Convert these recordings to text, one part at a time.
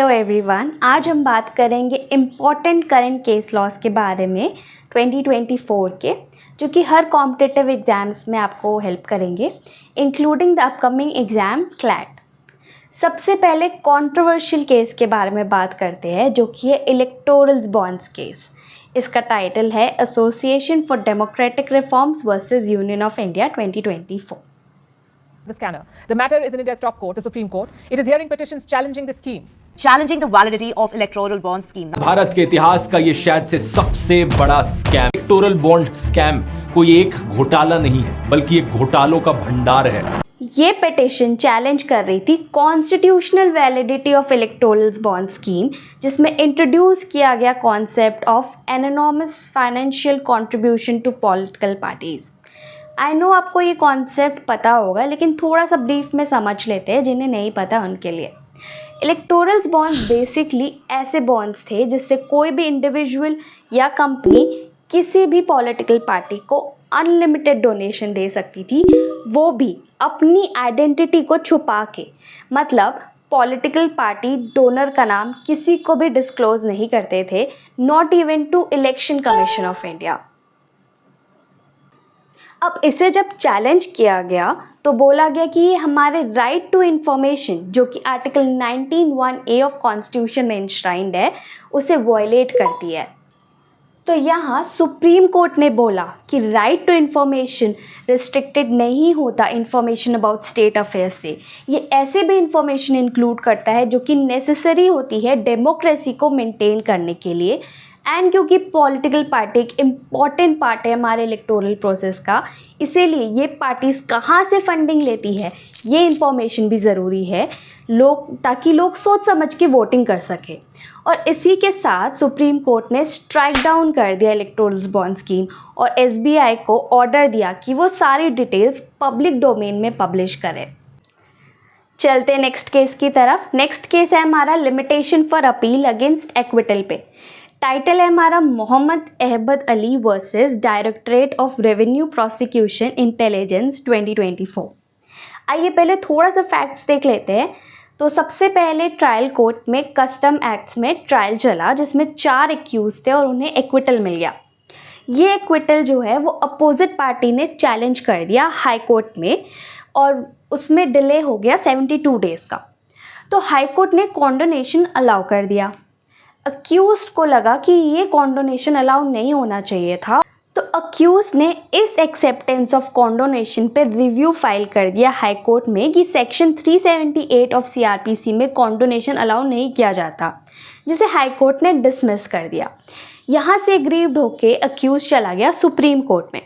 Hello everyone, आज हम बात करेंगे इम्पॉर्टेंट करंट केस लॉस के बारे में 2024 के, जो कि हर कॉम्पिटिटिव एग्ज़ाम्स में आपको हेल्प करेंगे, including the upcoming exam CLAT. सबसे पहले कंट्रोवर्शियल केस के बारे में बात करते हैं, जो कि है इलेक्टोरल बॉन्ड्स केस। इसका टाइटल है association for democratic reforms versus union of India 2024। The scanner. The matter is in a desktop court, the Supreme Court. It is hearing petitions challenging the scheme. Challenging the validity of electoral bond scheme. Bharat के इतिहास का ये शायद से सबसे बड़ा scam, electoral bond scam, कोई एक घोटाला नहीं है, बल्कि एक घोटालों का भंडार है। ये पिटिशन चैलेंज कर रही थी constitutional validity of electoral bond scheme, जिसमें इंट्रोड्यूस किया गया concept of anonymous financial contribution to political parties. I know आपको ये कॉन्सेप्ट पता होगा, लेकिन थोड़ा सा ब्रीफ में समझ लेते हैं जिन्हें नहीं पता उनके लिए। इलेक्टोरल बॉन्ड्स बेसिकली ऐसे बॉन्ड्स थे जिससे कोई भी इंडिविजुअल या कंपनी किसी भी पॉलिटिकल पार्टी को अनलिमिटेड डोनेशन दे सकती थी, वो भी अपनी आइडेंटिटी को छुपा के। मतलब पॉलिटिकल पार्टी डोनर का नाम किसी को भी डिस्क्लोज नहीं करते थे, not even to Election Commission of India. अब इसे जब चैलेंज किया गया तो बोला गया कि ये हमारे राइट टू इन्फॉर्मेशन, जो कि आर्टिकल 19(1)(a) ऑफ कॉन्स्टिट्यूशन में इंश्राइंड है, उसे वॉयलेट करती है। तो यहाँ सुप्रीम कोर्ट ने बोला कि राइट टू इन्फॉर्मेशन रिस्ट्रिक्टेड नहीं होता इन्फॉर्मेशन अबाउट स्टेट अफेयर्स से। ये ऐसे भी इन्फॉर्मेशन इंक्लूड करता है जो कि नेसेसरी होती है डेमोक्रेसी को मेंटेन करने के लिए। एंड क्योंकि पॉलिटिकल पार्टी एक इम्पॉर्टेंट पार्ट है हमारे इलेक्टोरल प्रोसेस का, इसीलिए ये पार्टीज़ कहाँ से फंडिंग लेती है ये इन्फॉर्मेशन भी ज़रूरी है, ताकि लोग सोच समझ के वोटिंग कर सकें। और इसी के साथ सुप्रीम कोर्ट ने स्ट्राइक डाउन कर दिया इलेक्टोरल बॉन्ड स्कीम और एसबीआई को ऑर्डर दिया कि वो सारी डिटेल्स पब्लिक डोमेन में पब्लिश करे। चलते नेक्स्ट केस की तरफ। नेक्स्ट केस है हमारा limitation for appeal against acquittal पे। टाइटल है हमारा Mohammed Ahmed Ali versus directorate of revenue prosecution intelligence 2024। आइए पहले थोड़ा सा फैक्ट्स देख लेते हैं। तो सबसे पहले ट्रायल कोर्ट में कस्टम एक्ट्स में ट्रायल चला, जिसमें 4 एक्यूज थे और उन्हें एक्विटल मिल गया। ये एक्विटल जो है वो अपोजिट पार्टी ने चैलेंज कर दिया हाई कोर्ट में, और उसमें डिले हो गया 72 डेज़ का। तो हाई कोर्ट ने कॉन्डोनेशन अलाउ कर दिया। अक्यूज को लगा कि ये कॉन्डोनेशन अलाउ नहीं होना चाहिए था, तो अक्यूज ने इस एक्सेप्टेंस ऑफ कॉन्डोनेशन पे रिव्यू फाइल कर दिया हाई कोर्ट में कि सेक्शन 378 ऑफ सीआरपीसी में कॉन्डोनेशन अलाउ नहीं किया जाता, जिसे हाई कोर्ट ने डिसमिस कर दिया। यहाँ से एग्रीव्ड होके अक्यूज चला गया सुप्रीम कोर्ट में।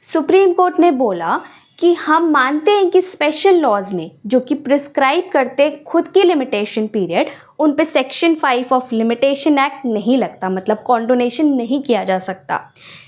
सुप्रीम कोर्ट ने बोला कि हम मानते हैं कि स्पेशल लॉज में जो कि प्रिस्क्राइब करते खुद की लिमिटेशन पीरियड, उन पे सेक्शन 5 ऑफ लिमिटेशन एक्ट नहीं लगता, मतलब कॉन्डोनेशन नहीं किया जा सकता।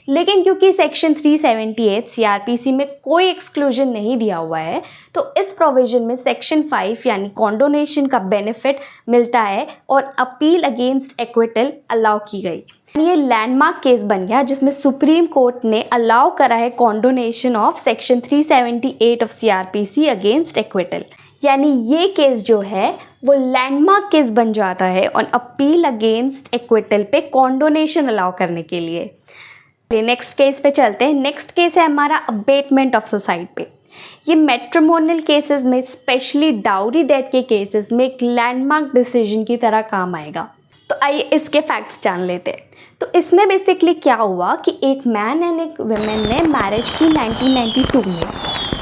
लेकिन क्योंकि सेक्शन 378 सीआरपीसी में कोई एक्सक्लूजन नहीं दिया हुआ है, तो इस प्रोविजन में सेक्शन 5 यानी कॉन्डोनेशन का बेनिफिट मिलता है और अपील अगेंस्ट एक्विटल अलाउ की गई। ये लैंडमार्क केस बन गया जिसमें सुप्रीम कोर्ट ने अलाउ करा है condonation of section 378 of CrPC against acquittal. यानी ये केस जो है वो लैंडमार्क केस बन जाता है और अपील अगेंस्ट एक्विटल पे कॉन्डोनेशन अलाउ करने के लिए। नेक्स्ट केस पे चलते हैं। नेक्स्ट केस है हमारा अबेटमेंट ऑफ सुसाइड पे। ये मैट्रिमोनियल केसेस में, स्पेशली डाउरी डेथ के केसेस में एक लैंडमार्क डिसीजन की तरह काम आएगा। तो आइए इसके फैक्ट्स जान लेते हैं। तो इसमें बेसिकली क्या हुआ कि एक मैन एंड एक वुमेन ने मैरिज की 1992 में,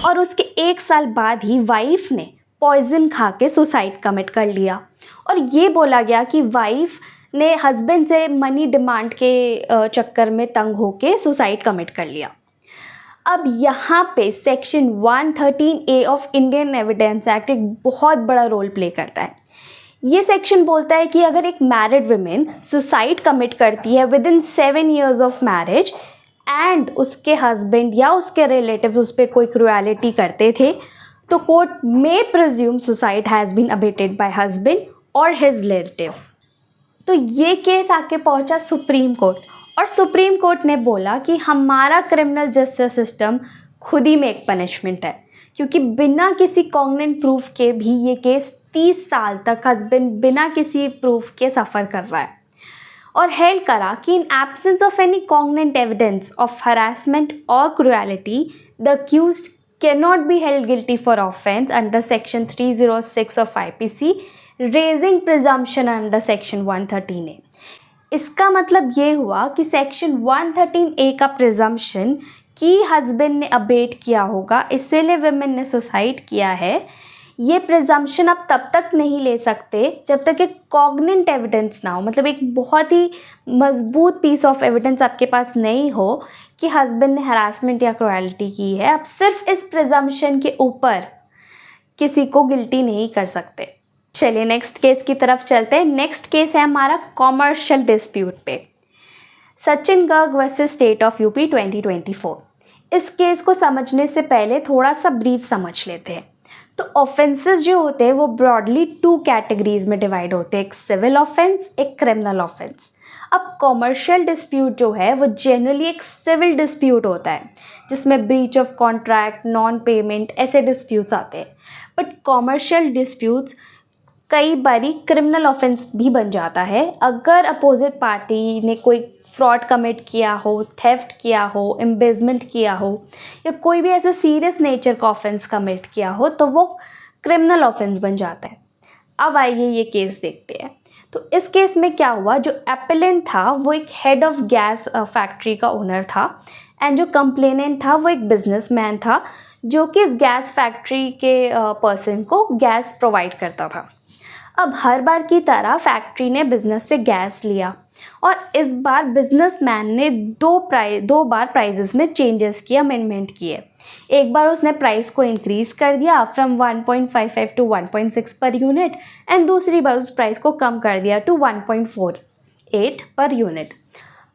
और उसके 1 साल बाद ही वाइफ ने पॉइजन खा के सुसाइड कमिट कर लिया। और ये बोला गया कि वाइफ ने हस्बैंड से मनी डिमांड के चक्कर में तंग होके सुसाइड कमिट कर लिया। अब यहाँ पे section 113A of Indian evidence act एक बहुत बड़ा रोल प्ले करता है। ये सेक्शन बोलता है कि अगर एक मैरिड वुमेन सुसाइड कमिट करती है with in 7 years of marriage and उसके हस्बैंड या उसके रिलेटिव्स उस पर कोई क्रुएलिटी करते थे, तो कोर्ट में presume suicide has been abetted by husband और हिज रिलेटिव। तो ये केस आके पहुंचा सुप्रीम कोर्ट, और सुप्रीम कोर्ट ने बोला कि हमारा क्रिमिनल जस्टिस सिस्टम खुद ही में एक पनिशमेंट है, क्योंकि बिना किसी कॉग्निजेंट प्रूफ के भी ये केस 30 साल तक हस्बैंड बिना किसी प्रूफ के सफ़र कर रहा है, और हेल्ड करा कि in absence of any cogent evidence of harassment और cruelty the accused cannot be held guilty for offence under section 306 of IPC, raising presumption under section 113A। इसका मतलब ये हुआ कि सेक्शन 113A का प्रिजम्पशन कि हस्बैंड ने अबेट किया होगा, इसीलिए विमेन ने सुसाइड किया है, ये प्रिजम्पशन आप तब तक नहीं ले सकते जब तक एक कॉग्नेंट एविडेंस ना हो, मतलब एक बहुत ही मजबूत पीस ऑफ एविडेंस आपके पास नहीं हो कि हस्बैंड ने हरासमेंट या क्रुएलिटी की है। आप सिर्फ इस प्रिजम्पशन के ऊपर किसी को गिल्टी नहीं कर सकते। चलिए नेक्स्ट केस की तरफ चलते हैं। नेक्स्ट केस है हमारा कॉमर्शियल डिस्प्यूट पे, Sachin Garg versus state of UP 2024। इस केस को समझने से पहले थोड़ा सा ब्रीफ समझ लेते हैं। तो ऑफेंसेस जो होते हैं वो ब्रॉडली 2 कैटेगरीज में डिवाइड होते हैं, एक सिविल ऑफेंस, एक क्रिमिनल ऑफेंस। अब कॉमर्शियल डिस्प्यूट जो है वो जनरली एक सिविल डिस्प्यूट होता है जिसमें breach of contract, non payment ऐसे डिस्प्यूट्स आते हैं। बट कॉमर्शियल डिस्प्यूट्स कई बारी क्रिमिनल ऑफेंस भी बन जाता है अगर अपोजिट पार्टी ने कोई फ्रॉड कमिट किया हो, थेफ्ट किया हो, एम्बेजमेंट किया हो या कोई भी ऐसा सीरियस नेचर का ऑफेंस कमिट किया हो तो वो क्रिमिनल ऑफेंस बन जाता है। अब आइए ये केस देखते हैं। तो इस केस में क्या हुआ, जो एपेलेंट था वो एक हेड ऑफ गैस फैक्ट्री का ओनर था एंड जो कंप्लेनेंट था वो एक बिजनेसमैन था जो कि इस गैस फैक्ट्री के पर्सन को गैस प्रोवाइड करता था। अब हर बार की तरह फैक्ट्री ने बिजनेस से गैस लिया और इस बार बिजनेसमैन ने दो बार प्राइजेस में चेंजेस किए, अमेंडमेंट किए। एक बार उसने प्राइस को इंक्रीज़ कर दिया from 1.55 to 1.6 per unit and दूसरी बार उस प्राइस को कम कर दिया टू 1.48 पर यूनिट।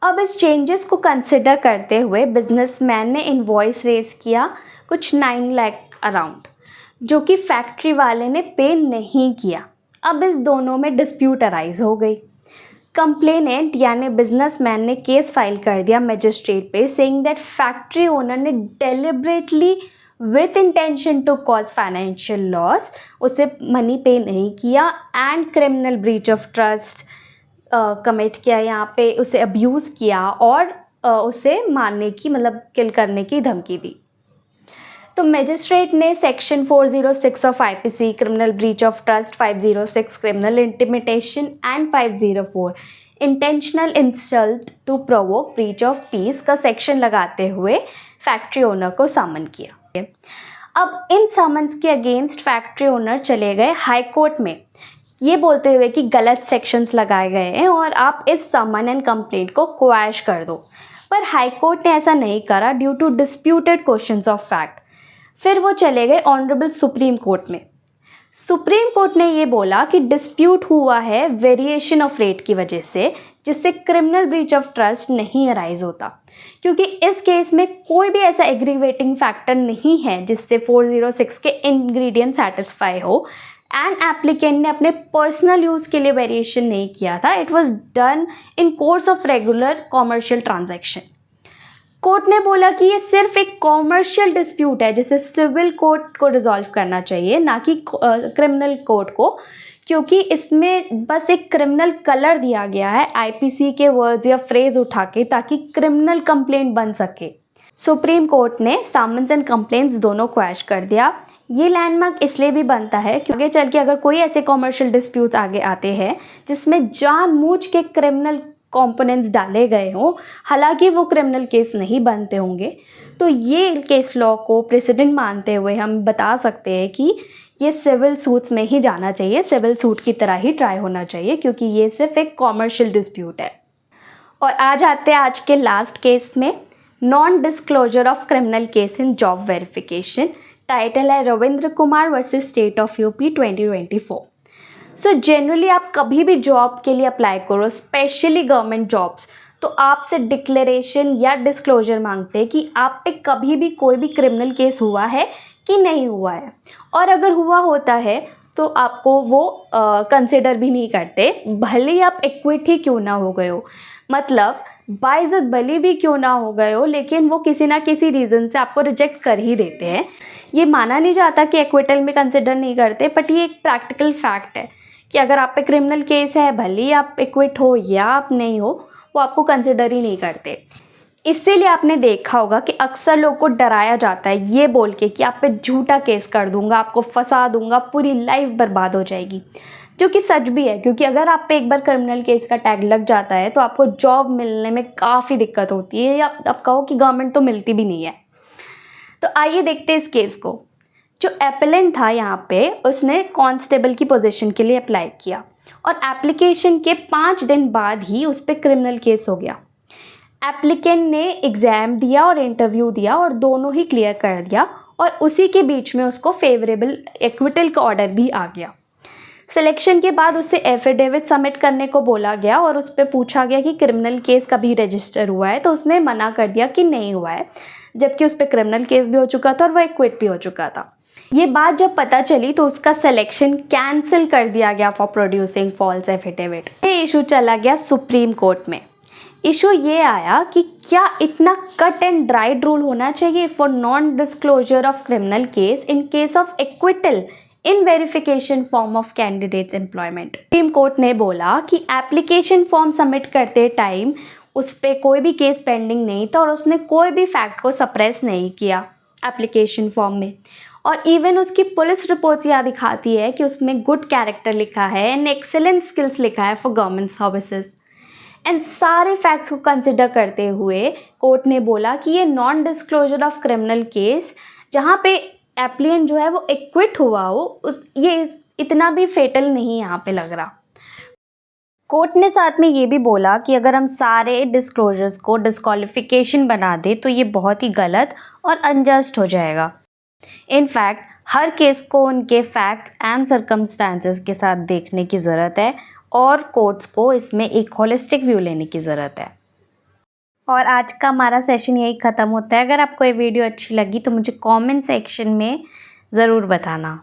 अब इस चेंजेस को कंसिडर करते हुए बिजनेसमैन ने इनवॉइस रेज किया कुछ 9 लाख अराउंड, जो कि फैक्ट्री वाले ने पे नहीं किया। अब इस दोनों में डिस्प्यूट अराइज हो गई। कंप्लेनेंट यानी बिजनेसमैन ने केस फाइल कर दिया मजिस्ट्रेट पे सेइंग दैट फैक्ट्री ओनर ने deliberately with intention to cause financial loss उसे मनी पे नहीं किया and criminal breach of trust commit किया, यहाँ पे उसे अब्यूज़ किया और उसे मारने की मतलब किल करने की धमकी दी। तो मजिस्ट्रेट ने section 406 of IPC criminal breach of trust, 506 criminal intimidation and 504 intentional insult to provoke breach of peace का सेक्शन लगाते हुए फैक्ट्री ओनर को समन किया। अब इन समन्स के अगेंस्ट फैक्ट्री ओनर चले गए हाई कोर्ट में ये बोलते हुए कि गलत सेक्शंस लगाए गए हैं और आप इस समन एंड कंप्लेंट को क्वैश कर दो, पर हाई कोर्ट ने ऐसा नहीं करा due to disputed questions of fact. फिर वो चले गए ऑनरेबल सुप्रीम कोर्ट में। सुप्रीम कोर्ट ने ये बोला कि डिस्प्यूट हुआ है वेरिएशन ऑफ रेट की वजह से, जिससे क्रिमिनल ब्रीच ऑफ ट्रस्ट नहीं अराइज होता, क्योंकि इस केस में कोई भी ऐसा एग्रीवेटिंग फैक्टर नहीं है जिससे 406 के इंग्रेडिएंट सेटिस्फाई हो एंड एप्लीकेंट ने अपने पर्सनल यूज़ के लिए वेरिएशन नहीं किया था। It was done in course of regular commercial transaction. Court ने बोला कि ये सिर्फ एक कॉमर्शियल डिस्प्यूट है जिसे सिविल कोर्ट को रिजॉल्व करना चाहिए, ना कि क्रिमिनल कोर्ट को, क्योंकि इसमें बस एक क्रिमिनल कलर दिया गया है IPC के वर्ड्स या फ्रेज उठा के ताकि क्रिमिनल कंप्लेंट बन सके। सुप्रीम कोर्ट ने समन्स एंड कंप्लेंट्स दोनों क्वैश कर दिया। ये लैंडमार्क इसलिए भी बनता है क्योंकि आगे चल के अगर कोई ऐसे कॉमर्शियल डिस्प्यूट्स आगे आते हैं जिसमें जानबूझ के क्रिमिनल कंपोनेंट्स डाले गए हों, हालांकि वो क्रिमिनल केस नहीं बनते होंगे, तो ये केस लॉ को प्रेसिडेंट मानते हुए हम बता सकते हैं कि ये सिविल सूट्स में ही जाना चाहिए, सिविल सूट की तरह ही ट्राई होना चाहिए, क्योंकि ये सिर्फ एक कॉमर्शियल डिस्प्यूट है। और आ जाते हैं आज के लास्ट केस में, non disclosure of criminal case in job verification. Title है Ravindra Kumar versus state of UP 2024। So generally आप कभी भी जॉब के लिए अप्लाई करो, स्पेशली गवर्नमेंट जॉब्स, तो आपसे डिक्लेरेशन या डिस्क्लोजर मांगते हैं कि आप पे कभी भी कोई भी क्रिमिनल केस हुआ है कि नहीं हुआ है, और अगर हुआ होता है तो आपको वो कंसिडर भी नहीं करते, भले ही आप एक्विट ही क्यों ना हो गए हो। मतलब बाइज्जत भली भी क्यों ना हो गए हो, लेकिन वो किसी ना किसी रीज़न से आपको रिजेक्ट कर ही देते हैं। ये माना नहीं जाता कि एक्विटल में कंसिडर नहीं करते, बट ये एक प्रैक्टिकल फैक्ट है कि अगर आप पे क्रिमिनल केस है, भले ही आप एक्विट हो या आप नहीं हो, वो आपको कंसिडर ही नहीं करते। इसीलिए आपने देखा होगा कि अक्सर लोग को डराया जाता है ये बोल के कि आप पे झूठा केस कर दूंगा, आपको फंसा दूंगा, पूरी लाइफ बर्बाद हो जाएगी, जो कि सच भी है। क्योंकि अगर आप पे एक बार क्रिमिनल केस का टैग लग जाता है तो आपको जॉब मिलने में काफ़ी दिक्कत होती है, या आप कहो कि गवर्नमेंट तो मिलती भी नहीं है। तो आइए देखते हैं इस केस को। जो एपेलेंट था यहाँ पे, उसने कांस्टेबल की पोजीशन के लिए अप्लाई किया और एप्लीकेशन के 5 दिन बाद ही उस पर क्रिमिनल केस हो गया। एप्लीकेंट ने एग्ज़ाम दिया और इंटरव्यू दिया और दोनों ही क्लियर कर दिया, और उसी के बीच में उसको फेवरेबल एक्विटल का ऑर्डर भी आ गया। सिलेक्शन के बाद उससे एफिडेविट सबमिट करने को बोला गया और उस पर पूछा गया कि क्रिमिनल केस कभी रजिस्टर हुआ है, तो उसने मना कर दिया कि नहीं हुआ है, जबकि उस पर क्रिमिनल केस भी हो चुका था और वह एक्विट भी हो चुका था। ये बात जब पता चली तो उसका सिलेक्शन कैंसिल कर दिया गया फॉर प्रोड्यूसिंग फॉल्स एफिडेविट। ये इशू चला गया सुप्रीम कोर्ट में। इशू ये आया कि क्या इतना कट एंड ड्राइड रूल होना चाहिए for non disclosure of criminal case in case of acquittal in verification form of candidates employment. Supreme court ने बोला कि एप्लीकेशन फॉर्म सबमिट करते टाइम उस पर कोई भी केस पेंडिंग नहीं था और उसने कोई भी फैक्ट को सप्रेस नहीं किया एप्लीकेशन फॉर्म में, और इवन उसकी पुलिस रिपोर्ट यह दिखाती है कि उसमें गुड कैरेक्टर लिखा है एंड एक्सेलेंट स्किल्स लिखा है फॉर गवर्नमेंट सर्विसेज। एंड सारे फैक्ट्स को कंसिडर करते हुए कोर्ट ने बोला कि ये non disclosure of criminal case जहाँ पे एप्लिकेंट जो है वो एक्विट हुआ हो, ये इतना भी फेटल नहीं यहाँ पे लग रहा। कोर्ट ने साथ में ये भी बोला कि अगर हम सारे डिस्क्लोजर्स को डिस्क्वालिफिकेशन बना दे तो ये बहुत ही गलत और अनजस्ट हो जाएगा। इनफैक्ट हर केस को उनके फैक्ट्स एंड सर्कमस्टांसेस के साथ देखने की ज़रूरत है और कोर्ट्स को इसमें एक होलिस्टिक व्यू लेने की ज़रूरत है। और आज का हमारा सेशन यही ख़त्म होता है। अगर आपको ये वीडियो अच्छी लगी तो मुझे कमेंट सेक्शन में ज़रूर बताना।